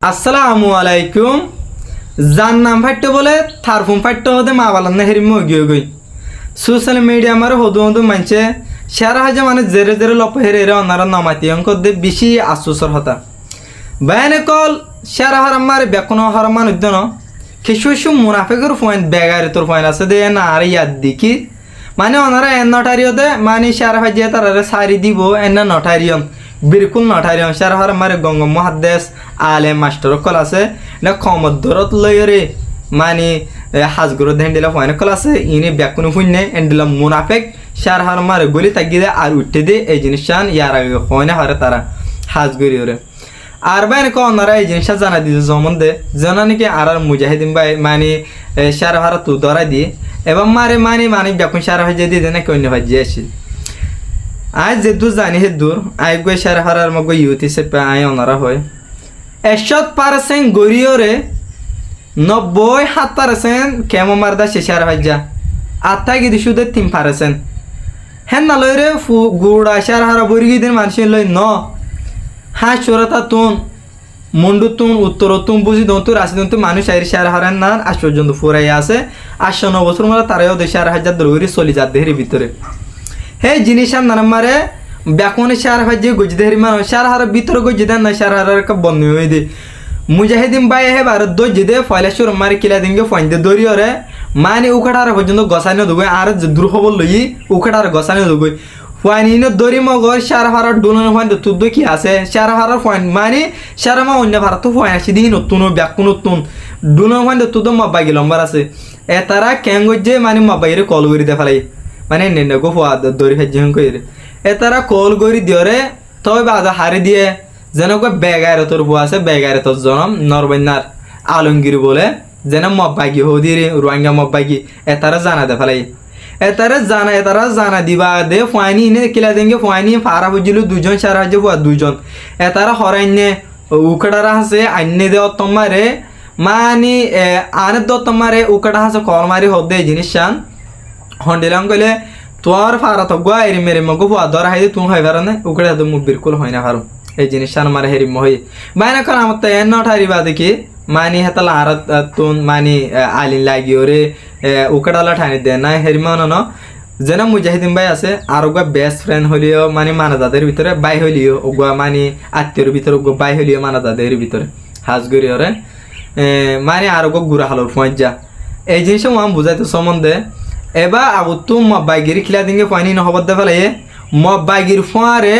আসসালামু আলাইকুম যার নাম ফাটতে বলে থারফুম ফাটতে হতে মা বালান না হেরি মগিয়ে গই সোশ্যাল মিডিয়া আমার হদু হদু মানছে শেয়ার হাজে মানে জেরে জেরে লপ হেরে হেরে অনারা নামাতি অঙ্ক দে বেশি আশুসর হতা বায়ানে কল শেয়ার হার আমার বেকন হার মানুষ দন কিছু কিছু মুনাফিকের পয়েন্ট বেগারে তোর পয়েন্ট আছে দে না আর ইয়াদ দেখি মানে ওনারা এন নটারিওতে মানে শেয়ার হাজিয়ে তারা সারি দিব এন নটারিয়ন बिल्कुल नठारी शार हर मारे गंग मुहद्देस आले मास्टर कल आसे ना खमदरत लयरे मानी हाजगुरो धेंडिला फाइन कल आसे इने ब्याकुन फुन्ने एंडिला मुनाफिक शार हर मारे गोली तागिदे आर उठते दे ए जिनिसान यार आगे होने हरे तारा हाजगुरियोरे আর বাইরে ক ওনারা এই জিনিসটা জানা দিতে সম্বন্ধে জানানি কি আর মুজাহিদিন ভাই মানে শার হারা তু ধরা দিয়ে এবং মারে মানে মানে ব্যাকুন শার হয়ে দিয়ে দেয় না কন্য ভাই আসি आज जे दूर जाने हे दूर आय गो शहर हरार मग युवती से पे आय ओनारा होय 100% गोरियो रे 97% केमो मारदा शहर हज्जा आता की दिशुदे 3% हेन नलय रे फु गुडा शहर हरा बोरगी दिन मानसिन लय न हा चोरतातून मुंडुतून उत्तरतून बुझी दोन तू राशी दोन तू मानुष आयर शहर हरान ना आश्चर्य ফুরাই আছে 809 বছর মানে তারাও দেশ শহর হজ্জা দরুরি চলি যাতে হেরি ভিতরে हे जिनिसाम नरमारे ब्याकोने शार हजे गुजदेरी मान शार हर भीतर गुजदे न शार हर का बन्नी होई दे मुजाहिदीन बाय हे भारत दो जिदे फैलाशुर मारे किला देंगे फंदे दोरियो रे माने उखडार हजनो गसाने दुगय आर दुर खबर लई उखडार गसाने दुगय फानिनो दोरी मगर शार हर डुलन फंदे तुदो की आसे शार हर फन माने शार मा अन्य भारत फन आसी दी नतुन ब्याकुन नतुन डुलन फंदे तुदो मबागी लंबर आसे एतारा केंगजे माने मबाइरे कॉल करि दे फलाई মানে নেনে গো ফাদ দরি হেজং কইরে এতারা কল গরি দিওরে তবে বাদা হারে দিয়ে যেন কো বেগারে তোর বুয়া আছে বেগারে তোর জনম নরবন্যার আলমগীর বলে যেন মব্বাগি হদিরে রোহিঙ্গা মব্বাগি এতারা জানা দে ফলাই এতারা জানা দিবা দে ফানি নে কিলা দেঙ্গে ফানি ফারা বুজিলু দুজন সারা যে বুয়া দুজন এতারা হরাইনে উকড়ারা আছে আইনে দে তোমারে মানি আনে দ তোমারে উকড়া আছে কল মারি হদে জিনিসান हंडिलाम कहले तोर फारा तो गुआरी मेरे मगो बुआ दर हाइदे तू हाइ बारने उकड़े तो मु बिल्कुल होइना फारु ए जिनिसान मारे हेरि मोहि बायना करा मत एन ठारी बात की मानी हतला आर तुन मानी आली लागि ओरे उकड़ाला ठानी देना हेरि मन न जेना मुजाहिदीन भाई আছে আর গো বেস্ট ফ্রেন্ড হলিও মানে মানাজাদের ভিতরে বাই হলিও ওগা মানে আত্মীয়র ভিতরে গো বাই হলিও মানাজাদের ভিতরে হাজগরি ওরে মানে আর গো গুরা হালর ফঞ্জা এই জিনিস আমি বুঝাইতে সম্বন্ধে এবা আবু তু মব্বাগিরি খিলা দিঙ্গে ফানি নহবদ দে ফেলে মব্বাগির ফারে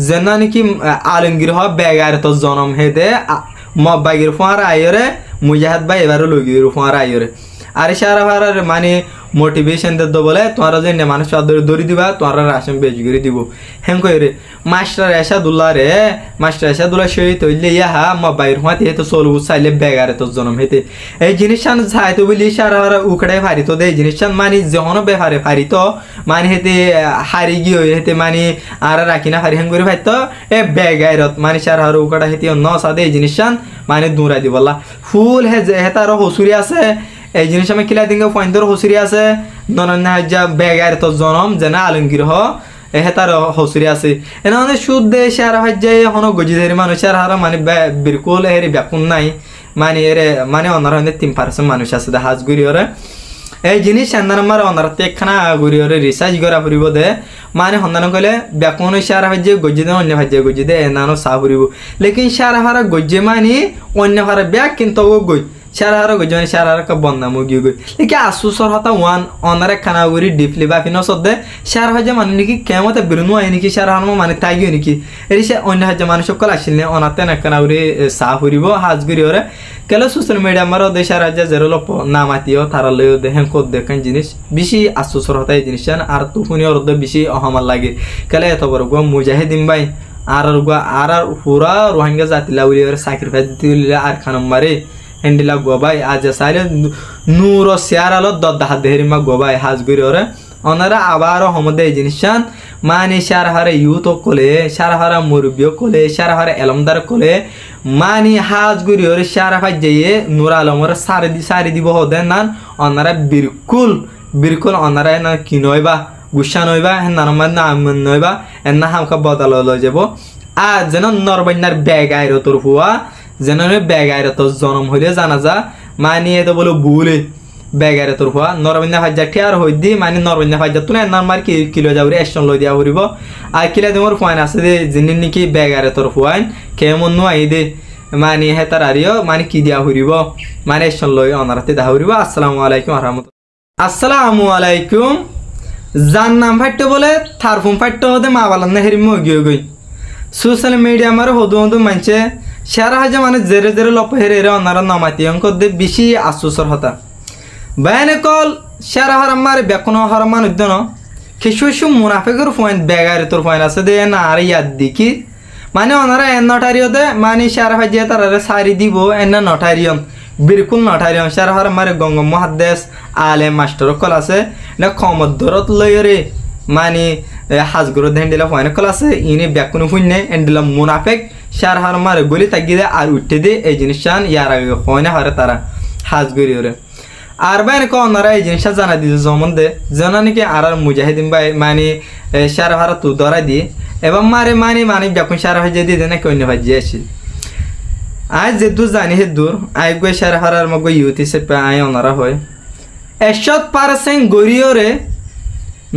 জেনানি কি আলমগীর হ বেগারে তো জনম হেদে মব্বাগির ফার আইরে মুজাহিদ ভাই এবারে লগির ফার আইরে আর সারা ফারার মানে মোটিভেশন দে দো বলে তোরা যে মানুষ আদর দরি দিবা তোরা রাশন বেজগিরি দিব হেম কইরে মাস্টার এসাদুল্লাহ রে মাস্টার এসাদুল্লাহ শহীদ হইলে ইহা মব্বাগির ফাতে তো সলু চাইলে বেগারে তো জনম হেতে এই জিনিসান যাইতো বলি সারা ফারা উকড়াই ফারি তো দে জিনিসান মানে যখন বেহারে ফারি তো মানে হেতে হারি গিয়ে হেতে মানে আর রাখিনা ফারি হেম করে ফাইতো এ বেগাইরত মানে সারা ফারা উকড়া হেতে ন সাদে এই জিনিসান মানে দূরা দিবলা ফুল হে হেতার হসুরি আছে এই জিনিস আমি কিলা দিঙ্গে পয়েন্টর হসুরি আছে ননন্যা যা বেগার তো জনম যেনা আলমগীর হ হেতার হসুরি আছে এনা মানে শুদ্ধ শেয়ার হজ্জে হনো গজিদের মানুষের হার মানে বিলকুল হেরি ব্যাকুন নাই মানে এরে মানে অনার হনে 3% মানুষ আছে দা হাজগুরি ওরে এই জিনিস এন্দার মার অনার তেখানা গুরি ওরে রিসার্চ করা পড়িব দে মানে হন্দান কইলে ব্যাকুন শেয়ার হজ্জে গজিদে অন্য হজ্জে গজিদে এনানো সাহরিব লেকিন শেয়ার হারা গজে মানে অন্য হারা ব্যাক কিন্তু গই शारार गजन शारार का बन्ना मुगी गई लेकिन आसुसर होता वन ऑनर खाना गुरी डिफली बाफी न सदे शार हजे माने की केमते बिरनु आइनि की शार हानो माने तागियो नि की एरिसे अन्य हजे माने सकल आसिलने अनाते न खाना गुरी साहुरिबो हाजगुरी ओरे केलो सोशल मीडिया मारो देशार हजे जेरलो नामातियो थाराले देहन को देखन जिनिस बिशी आसुसर होता ए जिनिसन आर तुफुनी और द बिशी अहमल लागे केले एत बर गो मुजाहिदीन भाई आर पूरा रोहिंग्या जाति लाउली और सैक्रिफाइस दिले आर खानम मारे हेंडिला गोबाई आज सारे नूर सियारालो दद्दा देहरिमा गोबाई हाजगुरी ओरे ओनारा आबारो हमदे जिनिसान माने शारहारे यूथ कोले शारहारा मुरबियो कोले शारहारा एलमदार कोले माने हाजगुरी ओरे शारहा जये नूर आलमर सारी दिबो होदे नान ओनारा बिल्कुल ओनारा ना किनोयबा गुस्सा नयबा हेनार माने आमन नयबा एना हमका बदल लो जेबो आ जेन नरबन्नार बेग आइरो तोर हुआ যেনরে বেগাইরে তো জনম হইলে জানা যা মানে এত বলো ভুলে বেগাইরে তোর হওয়া নরবন্যা হাজার ঠিয়ার হই দি মানে নরবন্যা হাজার তুলে নাম্বার কিলো যাবরি এসন লই দিয়া হরিব আর কিলা তোমার ফাইন আছে যে যিনি নাকি বেগাইরে তোর ফাইন কেমন নো আই দে মানে হেতার আরিও মানে কি দিয়া হরিব মানে এসন লই অনারাতে দা হরিব। আসসালামু আলাইকুম রাহমাতুল্লাহ। আসসালামু আলাইকুম। যার নাম ফাটতে বলে থারফুম ফাটতে হতে মা বালান না হেরি মগিয়ে গই সোশ্যাল মিডিয়া আমার হদু হদু মানছে সেরা হাজে মানে জেরে জেরে লপ হেরে হেরে অনারা নমাতি অঙ্ক দে বেশি আশুসর হতা বায়ানে কল সেরা হারাম মারে বেকনো হারাম মানুষ দেন কিছু কিছু মুনাফেকের পয়েন্ট বেগারে তোর পয়েন্ট আছে দে না আর ইয়াদ দিকি মানে ওনারা এন নটারিও দে মানে সেরা হাজিয়ে তারা সারি দিব এন নটারিয়ন বিলকুল নটারিয়ন সেরা হারাম মারে গঙ্গ মহাদ্দেশ আলে মাস্টার কল আছে না খমদরত লয়রে মানে হাজগুরো হেন্ডিলা পয়েন্ট কল আছে ইনি বেকুনো শুনে হেন্ডিলা মুনাফেক সেরা হারাম মারে গলি তাগিয়ে দে আর উঠতে দে এই জিনিসটান ইয়ার আগে হয় হারে তারা হাজগুড়িওরে আর বাইরে ওনারা এই জিনিসটা জানা দিতে যেমন দে যেন নাকি আর মুজাহিদিন ভাই মানে সারা ভাড়া তু ধরা দিয়ে এবং মারে মানে মানে যখন সারা ভাই দিয়ে দেয় নাকি অন্য ভাই যে আসি আজ যে দূর জানি হে দূর আই গই সারা ভাড়ার মগ ইউথ হিসেবে আয় ওনারা হয় 100% গড়িওরে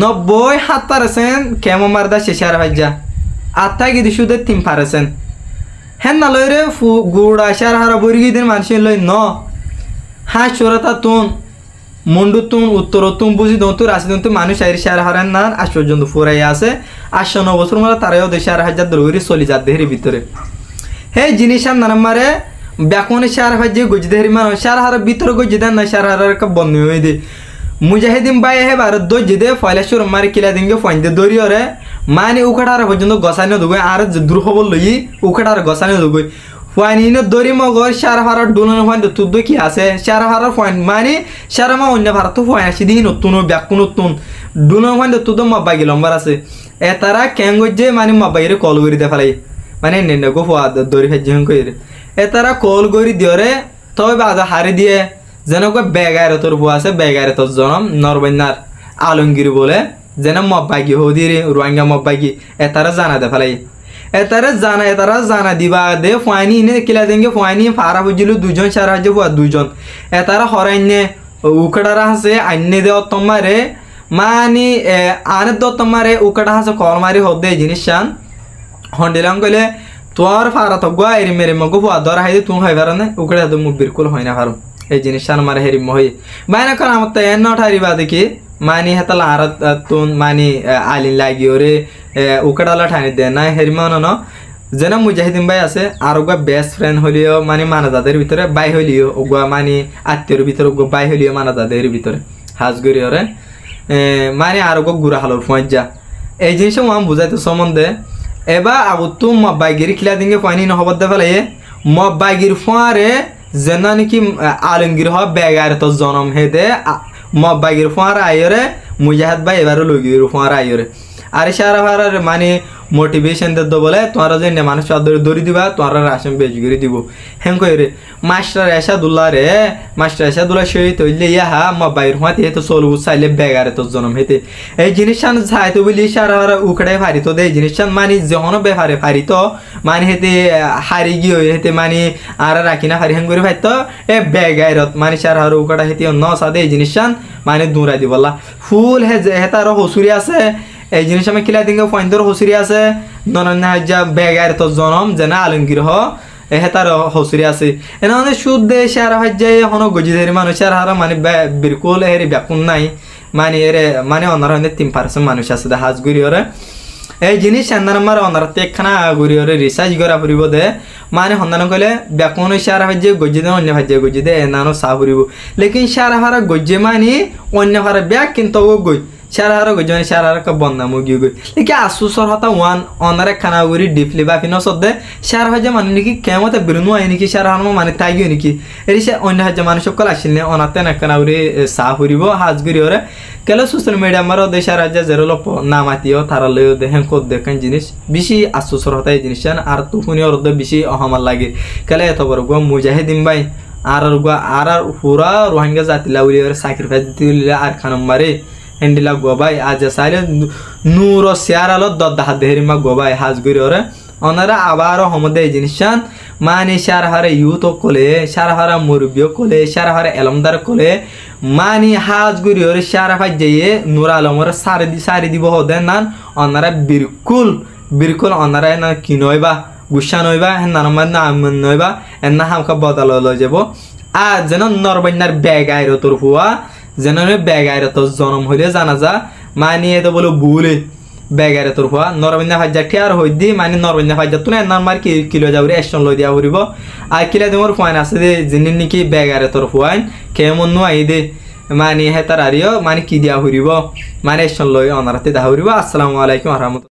97% কেমন মারদা সে সারা ভাই যা আত্মা গিয়ে শুধু 3% হ্যাঁ না লই রে গুড়া সারা হারা বরিগি দিন মানুষের লই ন হ্যাঁ চোরাতা তুন মন্ডু তুন উত্তর তুন বুঝি দন তুই রাশি দন তুই মানুষ আইরি শেয়ার হারান না আজ পর্যন্ত ফুরাই আছে 809 বছর মানে তারাও দেশে 4,000 দৌড়ি চলি যা দেহের ভিতরে হে জিনিস আর নাম মারে ব্যাকনে শেয়ার ভাই যে গজি দেহের মানুষ শেয়ার হারার ভিতরে গজি দেন না শেয়ার হারার বন্ধ হয়ে দে মুজাহিদিন ভাই হে ভারত দই দে ফয়লেশ্বর মারি কিলা দিনকে ফয়েন দে দরিয়রে মানে উখাটার পর্যন্ত গসানি দুগই আর দূর খবর লই উখাটার গসানি দুগই ফাইন দরি মগর সারা ভাড়ার ডুলন ফাইন তুদ কি আছে সারা ভাড়ার ফাইন মানে সারা মা অন্য ভাড়া তো ফাইন আসি দিই নতুন ব্যাক নতুন ডুলন ফাইন তুদ মব্বাগি লম্বার আছে এ তারা ক্যাং যে মানে মব্বাগিরে কল করে দে ফেলাই মানে নেন গো ফোয়া দরি ফেজ করে এ তারা কল করে দিয়রে তবে বাজা হারে দিয়ে যেন বেগারে তোর ভুয়া আছে বেগারে তোর জনম নরবন্যার আলমগীর বলে যেন মব্বাগি হদিরে রোহিঙ্গা মব্বাগি এ তারা জানা দে ফেলাই এতারা জানা দিবা দে ফাইনি নে কিলা দেঙ্গে ফাইনি ফারা বুঝিলু দুজন সারা যে বুয়া দুজন এতারা হরাইনে উকড়ারা আছে আইনে দে তোমারে মানে আনে দ তোমারে উকড়া আছে কলমারি হদে জিনিসান হন্ডিলাম কইলে তোর ফারা তো গয়া এরি মেরে মগো বুয়া দরা হাইদে তুই হয় পারনে উকড়া তো মু বিলকুল হয় না পারো এই জিনিসান মারে হেরি মহি বাইনা কোন আমত এন নট হারিবা দেখি মানে হেতালা আর তুন মানে আলিন লাগিও রে উকড়ালা ঠানি দে না হেরিমান ন যেন মুজাহিদিন ভাই আছে আর ওগা বেস্ট ফ্রেন্ড হলিও মানে মানাজাদের ভিতরে বাই হলিও ওগা মানে আত্মীয়র ভিতরে ওগা বাই হলিও মানাজাদের ভিতরে হাজগরিও রে মানে আর ওগা গুড়া হালোর ফোঁজ যা এই জিনিস আমি বুঝাইতে সম্বন্ধে এবার আবু তু মব্বাইগির খিলা দিনকে পানি নহবত দে ফেলে মব্বাইগির ফোঁয়ারে যেন নাকি আলমগীর হ বেগার তো জনম হে দে মব্বাইগির ফোঁয়ার আইরে মুজাহিদ ভাই এবারও লগির ফোঁয়ার আইরে আর সারা ভাড়ার মানে মোটিভেশন দে বলে তোমরা যে মানুষ দৌড়ি দিবা তোমরা রাশন বেজ করে দিব হেন কইরে মাস্টার এসাদুল্লাহ রে মাস্টার এসাদুল্লাহ শহীদ হইলে ইহা মব্বাইর হাতে হেতু চলু চাইলে বেগারে তো জন্ম হেতে এই জিনিসটান চাইতো বলি সারা ভাড়া উকড়াই ফারিত দে এই জিনিসটান মানে যখন বেহারে ফারিত মানে হেতে হারি গিয়ে হেতে মানে আর রাখি না হারি হেন করে ফাইতো এ বেগাইরত মানে সারা ভাড়া উকড়া হেতে ন সাদে এই জিনিসটান মানে দূরা দিবলা ফুল হে হেতার হসুরি আছে এই জিনিস আমি কিলা দিকে পয়েন্টর হসুরি আছে ননন্যা হাজ্জা বেগার তো জনম যেন আলমগীর হ হেতার হসুরি আছে এনে মানে শুদ্ধ সারা হাজ্জাই হন গজি ধরি মানুষের হারা মানে বিলকুল হেরি ব্যাকুন নাই মানে এরে মানে অনার 3% মানুষ আছে হাজগুড়ি ওরে এই জিনিস এনার আমার অনার একখানা গুড়ি ওরে রিসার্চ করা ফুরিব দে মানে সন্ধান কলে ব্যাকুন সারা হাজ্জে গজি দে অন্য হাজ্জে গজি দে এনানো চা ফুরিব লেকিন সারা হারা গজি মানে অন্য হারা ব্যাগ কিন্তু গই সারা হারা গজি মানে সারা হারা বন্যা মুগি গই লেকিন আসুসর হতা ওয়ান অনার একখানা গুড়ি ডিপলি বা ফিনো সদ্দে সারা হাজ্জে মানে নাকি কেমতে বেরুনো হয় নাকি সারা হার মানে তাই গিয়ে নাকি এর সে অন্য হাজ্জে মানুষ সকল আসিল নে অনাতে একখানা গুড়ি চা ফুরিব হাজগুড়ি ওরে কেলে সোশ্যাল মিডিয়া আমার দেশের রাজ্যে যেরলো নামাতিও তারা লইও দেখেন কত দেখেন জিনিস বেশি আশ্চর্য হতা এই জিনিস আর তুফুনি ওর বেশি অহমাল লাগে কেলে এত বড় গো মুজাহিদিন ভাই আর পুরা রোহিঙ্গা জাতিলা উলি স্যাক্রিফাইস দিলে আর খানম মারে হেন্ডিলা গোবাই আজ সাইলে নূর শেয়ার আলো দদ্দা হাত দেহেরিমা গোবাই হাজগুড়ি ওরে ওনারা আবারও হমদে এই জিনিস মানি সার হারে ইউথ কোলে সার হারা মুরব্বী কোলে সার হারে এলমদার কোলে মানি হাজ গুরি ওরে সার ফাই যাইয়ে নূর আলমর সারি দিব হদেন নান অনারা বিরকুল অনারা না কি নইবা গুসা নইবা হেন নানমার না আমন নইবা এন্না হামকা বদল লই যাব আর যেন নরবান্যার ব্যাগ আইরো তোর হুয়া যেন ব্যাগ আইরো তোর জন্ম হইলে জানা যা মানি এত বলো ভুলে ব্যাগারে তোর হওয়া নরবন্যা ভাজ্যা ঠিয়ার হই দি মানে নরবন্যা ভাজ্যা তুলে নাম্বার কিলো যাবরি এসন লই দিয়া হরিব আর কিলা দেমর ফাইন আছে দে যিনি নাকি ব্যাগারে তোর ফাইন কেমন নো আই দে মানে হেতার আরিও মানে কি দিয়া হরিব মানে এসন লই অনারাতে দা হরিব। আসসালামু আলাইকুম ওয়া রাহমাতুল্লাহ।